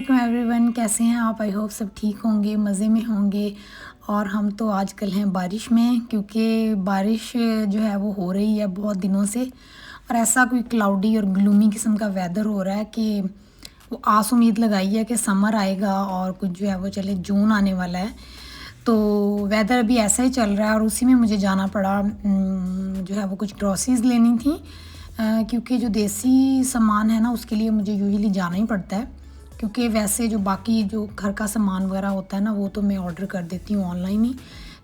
वालेकुम एवरीवन, कैसे हैं आप? आई होप सब ठीक होंगे, मज़े में होंगे। और हम तो आजकल हैं बारिश में, क्योंकि बारिश जो है वो हो रही है बहुत दिनों से। और ऐसा कोई क्लाउडी और ग्लूमी किस्म का वेदर हो रहा है कि वो आस उम्मीद लगाई है कि समर आएगा और कुछ जो है वो चले जून आने वाला है। तो वेदर अभी ऐसा ही चल रहा है और उसी में मुझे जाना पड़ा। जो है वो कुछ ग्रॉसरीज़ लेनी थी, क्योंकि जो देसी सामान है ना उसके लिए मुझे यूजुअली जाना ही पड़ता है, क्योंकि वैसे जो बाकी जो घर का सामान वगैरह होता है ना वो तो मैं ऑर्डर कर देती हूँ ऑनलाइन ही।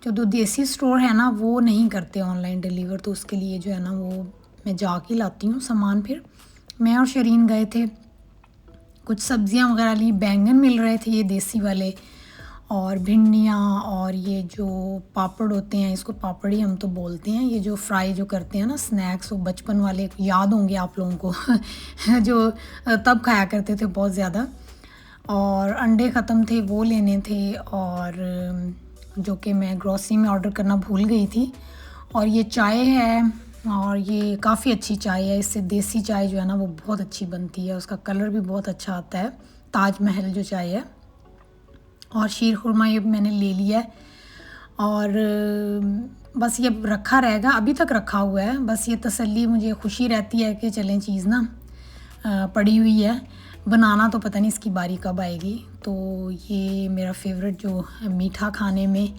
जो देसी स्टोर है ना वो नहीं करते ऑनलाइन डिलीवर, तो उसके लिए जो है ना वो मैं जाके लाती हूँ सामान। फिर मैं और शरीन गए थे, कुछ सब्जियां वगैरह ली। बैंगन मिल रहे थे ये देसी वाले, और भिंडियाँ, और ये जो पापड़ होते हैं, इसको पापड़ ही हम तो बोलते हैं, ये जो फ्राई जो करते हैं ना स्नैक्स, वो बचपन वाले याद होंगे आप लोगों को जो तब खाया करते थे बहुत ज़्यादा। और अंडे ख़त्म थे, वो लेने थे, और जो कि मैं ग्रॉसरी में ऑर्डर करना भूल गई थी। और ये चाय है, और ये काफ़ी अच्छी चाय है। इससे देसी चाय जो है ना वो बहुत अच्छी बनती है, उसका कलर भी बहुत अच्छा आता है, ताजमहल जो चाय है। और शीर खुरमा ये मैंने ले लिया है, और बस ये रखा रहेगा, अभी तक रखा हुआ है। बस ये तसल्ली, मुझे खुशी रहती है कि चलें चीज़ ना पड़ी हुई है, बनाना तो पता नहीं इसकी बारी कब आएगी। तो ये मेरा फेवरेट जो मीठा खाने में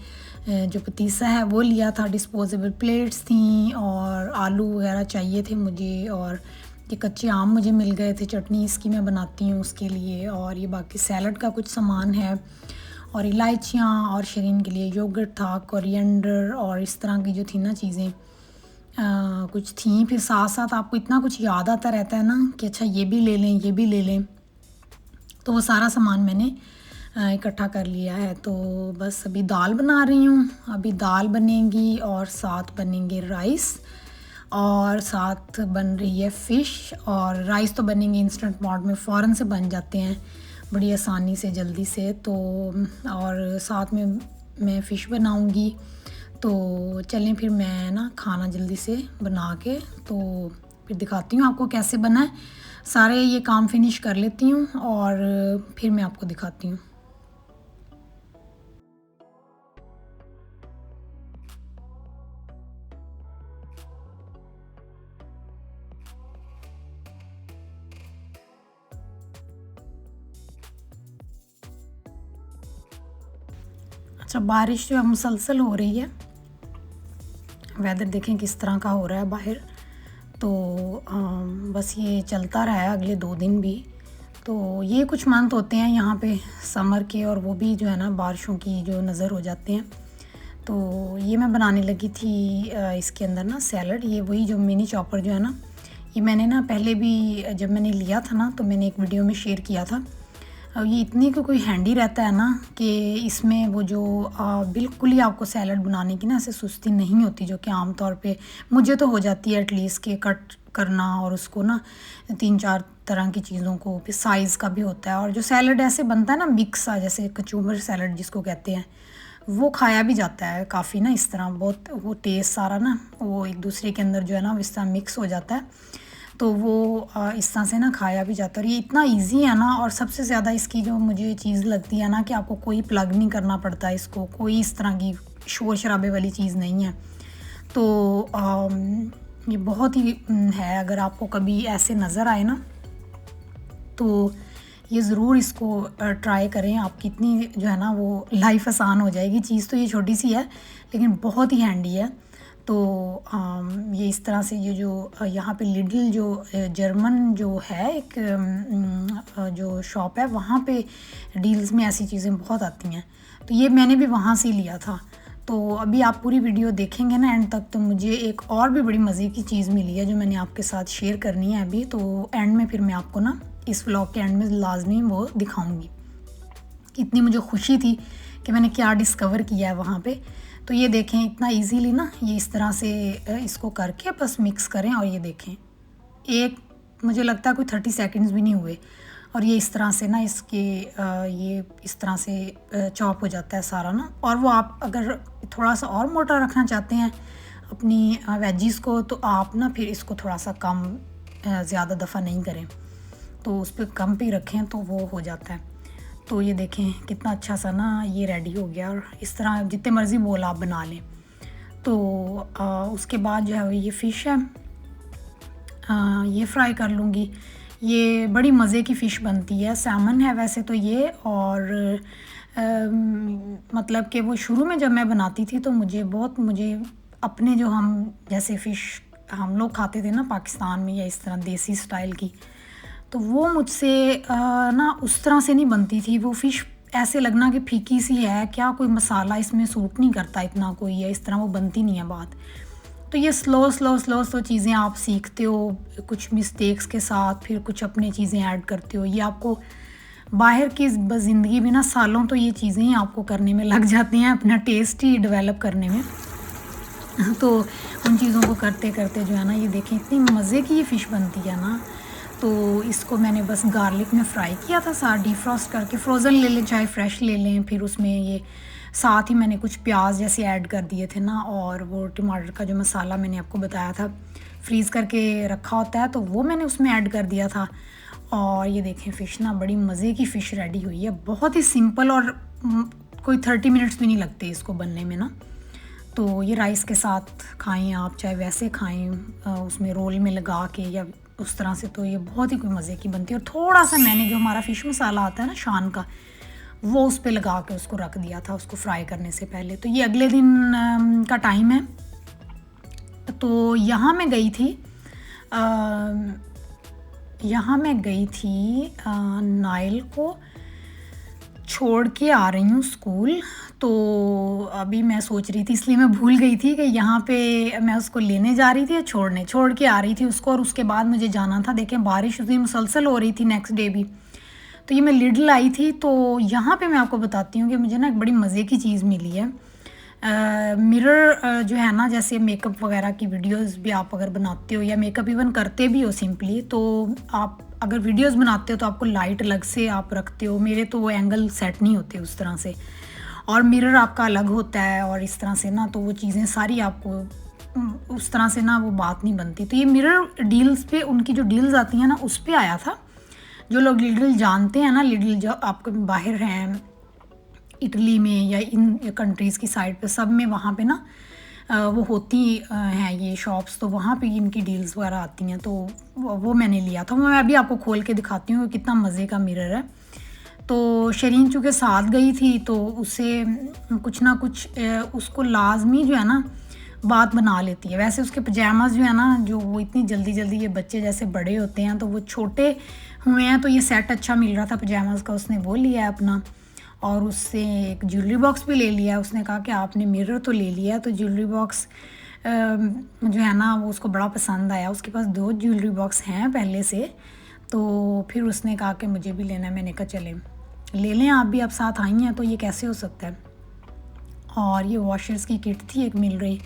जो पतीसा है वो लिया था। डिस्पोजेबल प्लेट्स थी, और आलू वगैरह चाहिए थे मुझे, और ये कच्चे आम मुझे मिल गए थे, चटनी इसकी मैं बनाती हूँ उसके लिए। और ये बाकी सैलड का कुछ सामान है, और इलायचियाँ, और शरीन के लिए योगर्ट था, कोरिएंडर, और इस तरह की जो थी ना चीज़ें कुछ थी। फिर साथ साथ आपको इतना कुछ याद आता रहता है ना कि अच्छा ये भी ले लें, ये भी ले लें, तो वो सारा सामान मैंने इकट्ठा कर लिया है। तो बस अभी दाल बना रही हूँ, अभी दाल बनेगी, और साथ बनेंगे राइस, और साथ बन रही है फ़िश। और राइस तो बनेंगे इंस्टेंट मोड में, फ़ौरन से बन जाते हैं बड़ी आसानी से, जल्दी से। तो और साथ में मैं फ़िश बनाऊंगी। तो चलें फिर मैं ना खाना जल्दी से बना के तो फिर दिखाती हूँ आपको कैसे बना है। सारे ये काम फिनिश कर लेती हूँ और फिर मैं आपको दिखाती हूँ। अच्छा, बारिश जो है मुसलसल हो रही है, वेदर देखें किस तरह का हो रहा है बाहर। तो बस ये चलता रहा है अगले 2 दिन भी। तो ये कुछ मंथ होते हैं यहाँ पे समर के, और वो भी जो है ना बारिशों की जो नज़र हो जाते हैं। तो ये मैं बनाने लगी थी इसके अंदर ना सैलड। ये वही जो मिनी चॉपर जो है ना, ये मैंने ना पहले भी जब मैंने लिया था ना तो मैंने एक वीडियो में शेयर किया था। ये इतनी को कोई हैंडी रहता है ना कि इसमें वो जो बिल्कुल ही आपको सैलड बनाने की ना ऐसे सुस्ती नहीं होती, जो कि आम तौर पे मुझे तो हो जाती है एटलीस्ट, के कट करना और उसको ना 3-4 तरह की चीज़ों को, फिर साइज़ का भी होता है। और जो सैलड ऐसे बनता है ना मिक्स सा, जैसे कचूमर सैलड जिसको कहते हैं, वो खाया भी जाता है काफ़ी ना इस तरह, बहुत वो टेस्ट सारा ना वो एक दूसरे के अंदर जो है ना इस तरह मिक्स हो जाता है। तो वो इस तरह से ना खाया भी जाता है। और ये इतना इजी है ना, और सबसे ज़्यादा इसकी जो मुझे चीज़ लगती है ना कि आपको कोई प्लग नहीं करना पड़ता है इसको, कोई इस तरह की शोर शराबे वाली चीज़ नहीं है। तो ये बहुत ही है, अगर आपको कभी ऐसे नज़र आए ना तो ये ज़रूर इसको ट्राई करें। आपकी इतनी जो है ना वो लाइफ आसान हो जाएगी। चीज़ तो ये छोटी सी है लेकिन बहुत ही हैंडी है। तो ये इस तरह से ये जो यहाँ पे लिडल जो जर्मन जो है एक जो शॉप है, वहाँ पे डील्स में ऐसी चीज़ें बहुत आती हैं। तो ये मैंने भी वहाँ से लिया था। तो अभी आप पूरी वीडियो देखेंगे ना एंड तक, तो मुझे एक और भी बड़ी मज़े की चीज़ मिली है जो मैंने आपके साथ शेयर करनी है अभी। तो एंड में फिर मैं आपको ना इस व्लॉग के एंड में लाजमी वो दिखाऊंगी। इतनी मुझे खुशी थी कि मैंने क्या डिस्कवर किया है वहाँ पे। तो ये देखें इतना इजीली ना, ये इस तरह से इसको करके बस मिक्स करें, और ये देखें एक मुझे लगता है कोई 30 सेकंड्स भी नहीं हुए, और ये इस तरह से ना इसके ये इस तरह से चॉप हो जाता है सारा ना। और वो आप अगर थोड़ा सा और मोटा रखना चाहते हैं अपनी वेजीज़ को, तो आप ना फिर इसको थोड़ा सा कम ज़्यादा दफ़ा नहीं करें, तो उस पर कम पे रखें तो वो हो जाता है। तो ये देखें कितना अच्छा सा ना ये रेडी हो गया, और इस तरह जितने मर्ज़ी बोल आप बना लें। तो उसके बाद जो है ये फ़िश है, ये फ्राई कर लूँगी। ये बड़ी मज़े की फ़िश बनती है, सैमन है वैसे तो ये। और मतलब कि वो शुरू में जब मैं बनाती थी तो मुझे अपने जो हम जैसे फ़िश हम लोग खाते थे ना पाकिस्तान में, या इस तरह देसी स्टाइल की, तो वो मुझसे ना उस तरह से नहीं बनती थी। वो फ़िश ऐसे लगना कि फीकी सी है, क्या कोई मसाला इसमें सूट नहीं करता इतना कोई, या इस तरह वो बनती नहीं है बात। तो ये स्लो चीज़ें आप सीखते हो, कुछ मिस्टेक्स के साथ, फिर कुछ अपनी चीज़ें ऐड करते हो। ये आपको बाहर की ज़िंदगी में ना सालों तो ये चीज़ें ही आपको करने में लग जाती हैं, अपना टेस्ट ही डेवलप करने में। तो उन चीज़ों को करते करते जो है ना, ये देखें इतनी मज़े की ये फ़िश बनती है ना। तो इसको मैंने बस गार्लिक में फ्राई किया था, साथ डीफ्रॉस्ट करके, फ्रोज़न ले लें चाहे फ्रेश ले लें। फिर उसमें ये साथ ही मैंने कुछ प्याज जैसे ऐड कर दिए थे ना, और वो टमाटर का जो मसाला मैंने आपको बताया था फ्रीज़ करके रखा होता है, तो वो मैंने उसमें ऐड कर दिया था। और ये देखें फ़िश ना बड़ी मज़े की फ़िश रेडी हुई है, बहुत ही सिंपल, और कोई 30 मिनट्स भी नहीं लगते इसको बनने में ना। तो ये राइस के साथ खाएं आप, चाहे वैसे खाएं उसमें रोल में लगा के या उस तरह से, तो ये बहुत ही कोई मज़े की बनती है। और थोड़ा सा मैंने जो हमारा फ़िश मसाला आता है ना शान का, वो उस पे लगा के उसको रख दिया था उसको फ्राई करने से पहले। तो ये अगले दिन का टाइम है। तो यहाँ मैं गई थी नाइल को छोड़ के आ रही हूँ स्कूल। तो अभी मैं सोच रही थी, इसलिए मैं भूल गई थी कि यहाँ पे मैं उसको लेने जा रही थी या छोड़ के आ रही थी उसको, और उसके बाद मुझे जाना था। देखें बारिश उस दिन मुसलसल हो रही थी, नेक्स्ट डे भी। तो ये मैं लिडल आई थी, तो यहाँ पे मैं आपको बताती हूँ कि मुझे ना एक बड़ी मज़े की चीज़ मिली है। मिरर जो है ना, जैसे मेकअप वगैरह की वीडियोस भी आप अगर बनाते हो, या मेकअप इवन करते भी हो सिंपली, तो आप अगर वीडियोस बनाते हो तो आपको लाइट अलग से आप रखते हो। मेरे तो वो एंगल सेट नहीं होते उस तरह से, और मिरर आपका अलग होता है, और इस तरह से ना तो वो चीज़ें सारी आपको उस तरह से ना वो बात नहीं बनती। तो ये मिरर डील्स पे, उनकी जो डील्स आती हैं ना उस पर आया था। जो लोग लिडल जानते हैं ना, लिडल जो आपको बाहर हैं इटली में या इन कंट्रीज़ की साइड पे, सब में वहाँ पे ना वो होती हैं ये शॉप्स, तो वहाँ पे इनकी डील्स वगैरह आती हैं। तो वो मैंने लिया था। मैं अभी आपको खोल के दिखाती हूँ कितना मज़े का मिरर है। तो शरीन चूँकि साथ गई थी, तो उसे कुछ ना कुछ उसको लाजमी जो है ना बात बना लेती है। वैसे उसके पजामाज जो है ना, जो वो इतनी जल्दी ये बच्चे जैसे बड़े होते हैं, तो वो छोटे हुए हैं, तो ये सेट अच्छा मिल रहा था पजामाज का, उसने वो लिया है अपना। और उससे एक ज्वेलरी बॉक्स भी ले लिया है। उसने कहा कि आपने मिरर तो ले लिया है, तो ज्वेलरी बॉक्स जो है ना वो उसको बड़ा पसंद आया। उसके पास 2 ज्वेलरी बॉक्स हैं पहले से, तो फिर उसने कहा कि मुझे भी लेना है। मैंने कहा चले ले लें, आप भी, आप साथ आई हैं तो ये कैसे हो सकता है। और ये वॉशर्स की किट थी एक मिल रही,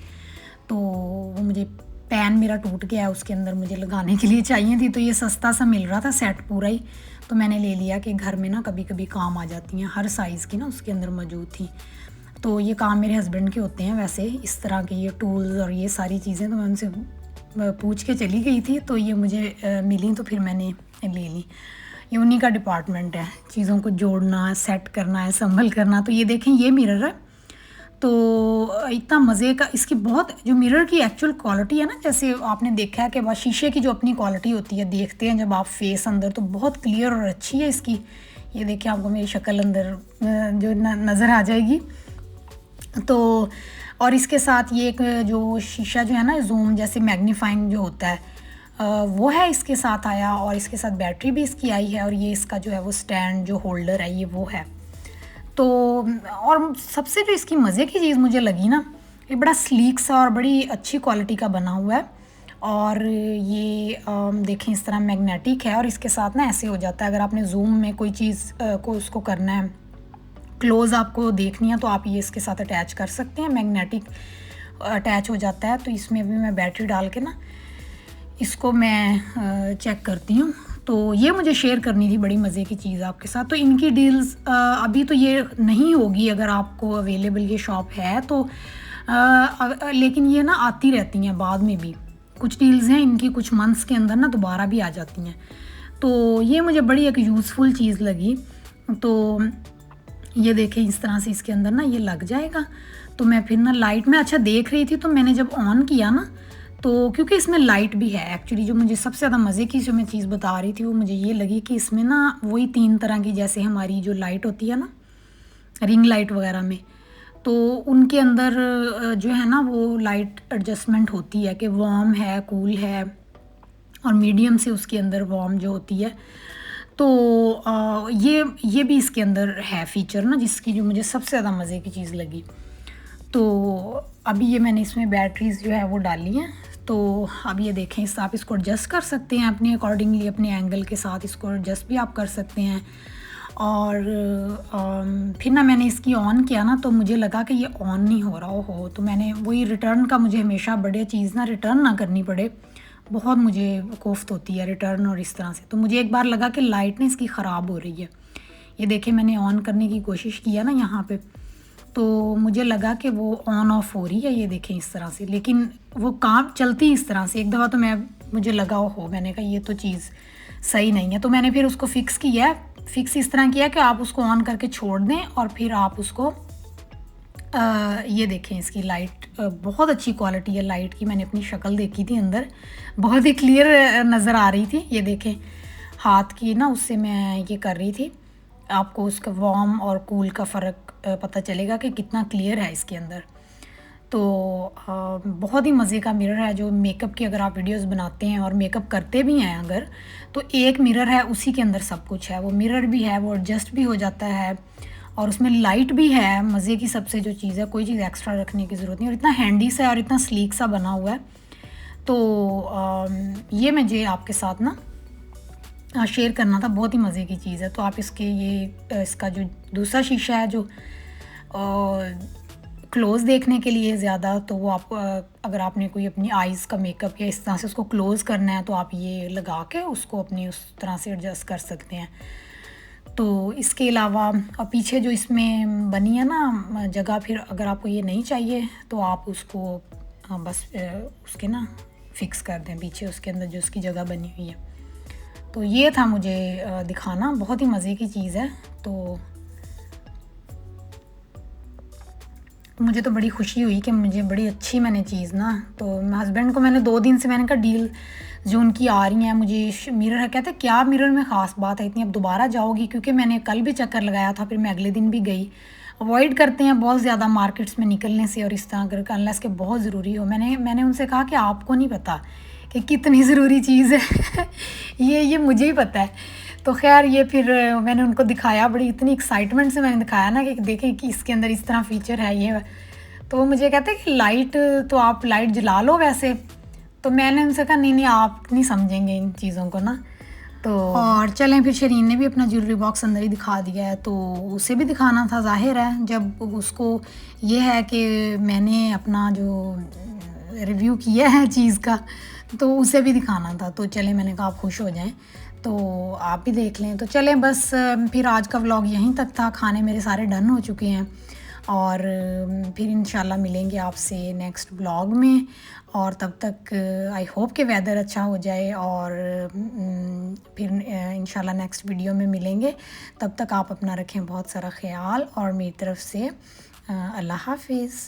तो वो मुझे पैन मेरा टूट गया है, उसके अंदर मुझे लगाने के लिए चाहिए थी, तो ये सस्ता सा मिल रहा था सेट पूरा ही, तो मैंने ले लिया कि घर में ना कभी कभी काम आ जाती हैं। हर साइज़ की ना उसके अंदर मौजूद थी। तो ये काम मेरे हस्बैंड के होते हैं वैसे, इस तरह के ये टूल्स और ये सारी चीज़ें, तो मैं उनसे पूछ के चली गई थी, तो ये मुझे मिली, तो फिर मैंने ले ली। ये उन्हीं का डिपार्टमेंट है, चीज़ों को जोड़ना, सेट करना है, संभल करना। तो ये देखें ये मिरर है, तो इतना मज़े का, इसकी बहुत जो मिरर की एक्चुअल क्वालिटी है ना, जैसे आपने देखा है कि बस शीशे की जो अपनी क्वालिटी होती है, देखते हैं जब आप फेस अंदर, तो बहुत क्लियर और अच्छी है इसकी। ये देखिए आपको मेरी शक्ल अंदर जो नज़र आ जाएगी। तो और इसके साथ ये एक जो शीशा जो है ना, जूम जैसे मैग्नीफाइंग जो होता है, वो है इसके साथ आया, और इसके साथ बैटरी भी इसकी आई है, और ये इसका जो है वो स्टैंड जो होल्डर है ये वो है। तो और सबसे जो इसकी मज़े की चीज़ मुझे लगी ना, ये बड़ा स्लीक सा और बड़ी अच्छी क्वालिटी का बना हुआ है। और ये देखें इस तरह मैग्नेटिक है, और इसके साथ ना ऐसे हो जाता है, अगर आपने जूम में कोई चीज़ को उसको करना है, क्लोज़ आपको देखनी है, तो आप ये इसके साथ अटैच कर सकते हैं, मैग्नेटिक अटैच हो जाता है। तो इसमें भी मैं बैटरी डाल के ना इसको मैं चेक करती हूँ। तो ये मुझे शेयर करनी थी बड़ी मज़े की चीज़ आपके साथ। तो इनकी डील्स अभी तो ये नहीं होगी, अगर आपको अवेलेबल ये शॉप है तो लेकिन ये ना आती रहती हैं बाद में भी। कुछ डील्स हैं इनकी, कुछ मंथ्स के अंदर ना दोबारा भी आ जाती हैं। तो ये मुझे बड़ी एक यूज़फुल चीज़ लगी। तो ये देखें इस तरह से इसके अंदर ना ये लग जाएगा। तो मैं फिर ना लाइट में अच्छा देख रही थी, तो मैंने जब ऑन किया ना, तो क्योंकि इसमें लाइट भी है एक्चुअली, जो मुझे सबसे ज़्यादा मज़े की जो मैं चीज़ बता रही थी वो मुझे ये लगी कि इसमें ना वही 3 तरह की, जैसे हमारी जो लाइट होती है ना रिंग लाइट वगैरह में, तो उनके अंदर जो है ना वो लाइट एडजस्टमेंट होती है कि वार्म है, कूल है, और मीडियम से उसके अंदर वार्म जो होती है। तो ये भी इसके अंदर है फीचर ना, जिसकी जो मुझे सबसे ज़्यादा मज़े की चीज़ लगी। तो अभी ये मैंने इसमें बैटरीज़ जो है वो डाली हैं। तो अब ये देखें, इस आप इसको एडजस्ट कर सकते हैं अपने अकॉर्डिंगली, अपने एंगल के साथ इसको एडजस्ट भी आप कर सकते हैं। और फिर ना मैंने इसकी ऑन किया ना, तो मुझे लगा कि ये ऑन नहीं हो रहा हो, तो मैंने वही रिटर्न का, मुझे हमेशा बढ़िया चीज़ ना रिटर्न ना करनी पड़े, बहुत मुझे कोफ्त होती है रिटर्न और इस तरह से। तो मुझे एक बार लगा कि लाइट ना इसकी ख़राब हो रही है। ये देखें मैंने ऑन करने की कोशिश किया ना यहाँ पे, तो मुझे लगा कि वो ऑन ऑफ हो रही है, ये देखें इस तरह से, लेकिन वो काम चलती इस तरह से। एक दफ़ा तो मुझे लगा हो, मैंने कहा ये तो चीज़ सही नहीं है, तो मैंने फिर उसको फ़िक्स किया। फ़िक्स इस तरह किया कि आप उसको ऑन करके छोड़ दें और फिर आप उसको ये देखें इसकी लाइट बहुत अच्छी क्वालिटी है लाइट की। मैंने अपनी शक्ल देखी थी अंदर, बहुत ही क्लियर नज़र आ रही थी। ये देखें हाथ की ना उससे मैं ये कर रही थी, आपको उसका वार्म और कूल का फ़र्क पता चलेगा कि कितना क्लियर है इसके अंदर। तो बहुत ही मज़े का मिरर है। जो मेकअप की अगर आप वीडियोस बनाते हैं और मेकअप करते भी हैं अगर, तो एक मिरर है, उसी के अंदर सब कुछ है। वो मिरर भी है, वो एडजस्ट भी हो जाता है, और उसमें लाइट भी है। मज़े की सबसे जो चीज़ है, कोई चीज़ एक्स्ट्रा रखने की ज़रूरत नहीं, और इतना हैंडी सा और इतना स्लीक सा बना हुआ है। तो ये मुझे आपके साथ ना शेयर करना था, बहुत ही मज़े की चीज़ है। तो आप इसके ये इसका जो दूसरा शीशा है, जो क्लोज़ देखने के लिए ज़्यादा, तो वो आप अगर आपने कोई अपनी आइज़ का मेकअप या इस तरह से उसको क्लोज़ करना है, तो आप ये लगा के उसको अपनी उस तरह से एडजस्ट कर सकते हैं। तो इसके अलावा पीछे जो इसमें बनी है ना जगह, फिर अगर आपको ये नहीं चाहिए तो आप उसको बस उसके ना फिक्स कर दें पीछे उसके अंदर जो उसकी जगह बनी हुई है। तो ये था मुझे दिखाना, बहुत ही मज़े की चीज़ है। तो मुझे तो बड़ी खुशी हुई कि मुझे बड़ी अच्छी मैंने चीज़ ना, तो हस्बैंड को मैंने 2 दिन से मैंने कहा डील जो उनकी आ रही हैं, मुझे मिरर है। कहते क्या मिरर में ख़ास बात है इतनी, अब दोबारा जाओगी? क्योंकि मैंने कल भी चक्कर लगाया था, फिर मैं अगले दिन भी गई। अवॉइड करते हैं बहुत ज़्यादा मार्केट्स में निकलने से और इस तरह कर, अनलेस के बहुत ज़रूरी हो। मैंने उनसे कहा कि आपको नहीं पता कि कितनी ज़रूरी चीज़ है ये मुझे ही पता है। तो ख़ैर ये फिर मैंने उनको दिखाया, बड़ी इतनी एक्साइटमेंट से मैंने दिखाया ना कि देखें कि इसके अंदर इस तरह फ़ीचर है ये। तो वो मुझे कहते हैं कि लाइट तो आप लाइट जला लो वैसे। तो मैंने उनसे कहा नहीं आप नहीं समझेंगे इन चीज़ों को ना। तो और चलें, फिर शरीन ने भी अपना ज्वेलरी बॉक्स अंदर ही दिखा दिया है, तो उसे भी दिखाना था, ज़ाहिर है जब उसको ये है कि मैंने अपना जो रिव्यू किया है चीज़ का, तो उसे भी दिखाना था। तो चलें, मैंने कहा आप खुश हो जाएं तो आप भी देख लें। तो चलें बस, फिर आज का व्लॉग यहीं तक था। खाने मेरे सारे डन हो चुके हैं, और फिर इंशाल्लाह मिलेंगे आपसे नेक्स्ट व्लॉग में। और तब तक आई होप कि वेदर अच्छा हो जाए, और फिर इंशाल्लाह नेक्स्ट वीडियो में मिलेंगे। तब तक आप अपना रखें बहुत सारा ख्याल, और मेरी तरफ से अल्लाह हाफिज़।